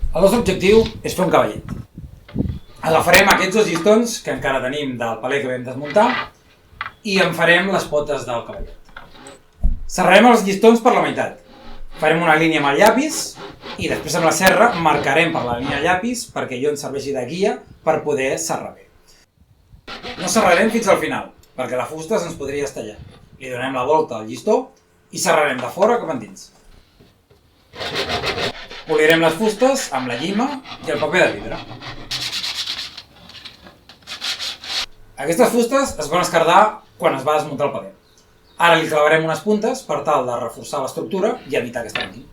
El nostre objectiu és fer un cavallet. Agafarem aquests dos llistons que encara tenim del paler que vam desmuntar i en farem les potes del cavallet. Serrarem els llistons per la meitat. Farem una línia amb el llapis i després amb la serra marcarem per la línia llapis perquè allò ens serveixi de guia per poder serrar bé. No serrarem fins al final perquè la fusta se'ns podria estallar. Li donem la volta al llistó i serrarem de fora cap endins. Polirem les fustes amb la llima i el paper de vidre. Aquestes fustes es van esquerdar quan es va desmuntar el paler. Ara li clavarem unes puntes per tal de reforçar l'estructura i evitar que es trenqui.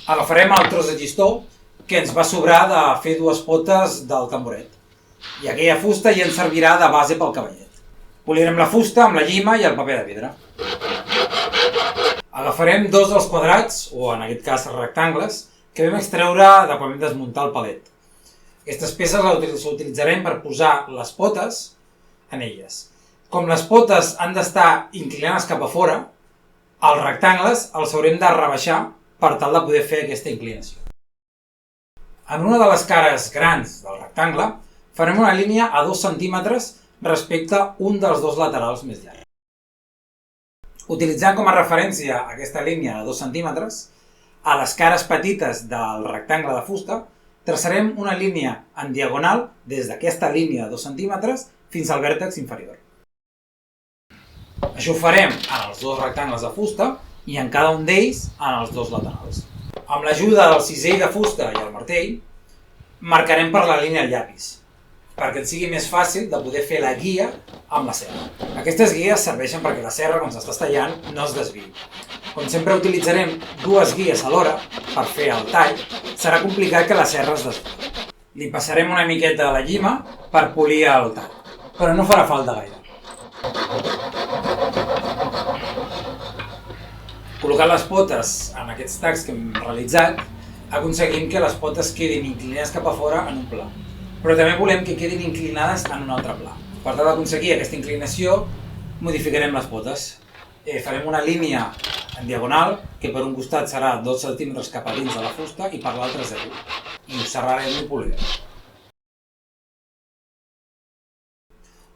Agafarem el tros de llistó que ens va sobrar de fer dues potes del tamboret i aquella fusta ja ens servirà de base pel cavallet. Polirem la fusta amb la llima i el paper de vidre. Agafarem dos dels quadrats, o en aquest cas rectangles, que vam extreure de quan vam desmuntar el palet. Aquestes peces les utilitzarem per posar les potes en elles. Com les potes han d'estar inclinades cap a fora, els rectangles els haurem de rebaixar per tal de poder fer aquesta inclinació. En una de les cares grans del rectangle farem una línia a 2 centímetres respecte a un dels dos laterals més llargs. Utilitzant com a referència aquesta línia de 2 centímetres, a les cares petites del rectangle de fusta traçarem una línia en diagonal des d'aquesta línia de 2 centímetres fins al vèrtex inferior. Això ho farem en els dos rectangles de fusta i en cada un d'ells en els dos laterals. Amb l'ajuda del cisell de fusta i el martell, marcarem per la línia el llapis, perquè ens sigui més fàcil de poder fer la guia amb la serra. Aquestes guies serveixen perquè la serra, quan s'està tallant, no es desviï. Com sempre utilitzarem dues guies alhora per fer el tall, serà complicat que la serra es desviï. Li passarem una miqueta de la llima per polir el tall, però no farà falta gaire. Col·locant les potes en aquests tacs que hem realitzat, aconseguim que les potes quedin inclinades cap a fora en un pla. Però també volem que quedin inclinades en un altre pla. Per tal d'aconseguir aquesta inclinació, modificarem les potes. Farem una línia en diagonal, que per un costat serà 2 centímetres cap a dins de la fusta i per l'altre 0. I ho serrarem i polirem.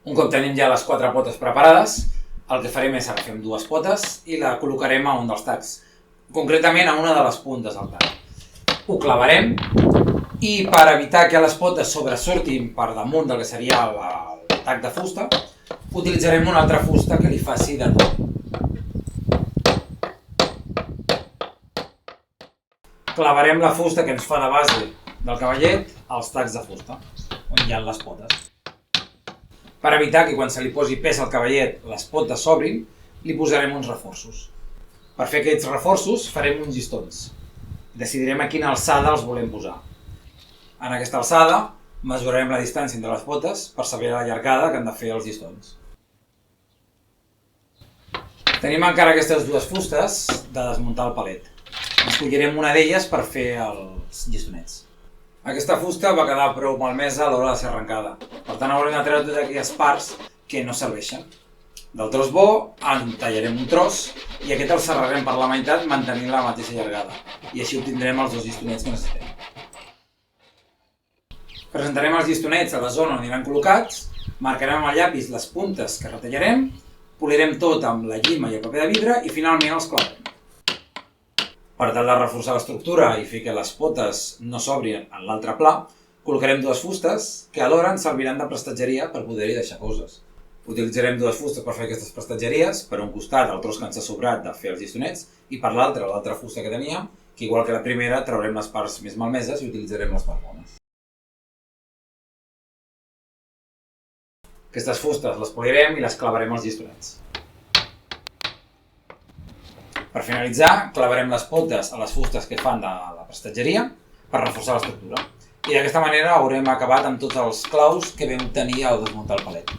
Un cop tenim ja les 4 potes preparades, el que farem és agafem dues potes i la col·locarem a un dels tacs, concretament a una de les puntes del tac. Ho clavarem i per evitar que les potes sobresurtin per damunt del que seria el tac de fusta, utilitzarem una altra fusta que li faci de tot. Clavarem la fusta que ens fa de base del cavallet als tacs de fusta, on hi ha les potes. Per evitar que quan se li posi pes al cavallet les potes s'obrin, li posarem uns reforços. Per fer aquests reforços farem uns llistons. Decidirem a quina alçada els volem posar. En aquesta alçada mesurarem la distància entre les potes per saber la llargada que han de fer els llistons. Tenim encara aquestes dues fustes de desmuntar el palet. Escollirem una d'elles per fer els llistonets. Aquesta fusta va quedar prou malmesa a l'hora de ser arrencada, per tant haurem de treure totes aquelles parts que no serveixen. Del tros bo en tallarem un tros i aquest el serrarem per la meitat mantenint la mateixa llargada i així obtindrem els dos llistonets que necessitem. Presentarem els llistonets a la zona on aniran col·locats, marcarem amb el llapis les puntes que retallarem, polirem tot amb la llima i el paper de vidre i finalment els clavarem. Per tal de reforçar l'estructura i fer que les potes no s'obrin en l'altre pla, col·locarem dues fustes que alhora ens serviran de prestatgeria per poder-hi deixar coses. Utilitzarem dues fustes per fer aquestes prestatgeries, per un costat el tros que ens ha sobrat de fer els llistonets i per l'altra fusta que teníem, que igual que la primera traurem les parts més malmeses i utilitzarem les parts bones. Aquestes fustes les polirem i les clavarem als llistonets. Per finalitzar, clavarem les potes a les fustes que fan de la prestatgeria per reforçar l'estructura. I d'aquesta manera haurem acabat amb tots els claus que vam tenir al desmuntar el palet.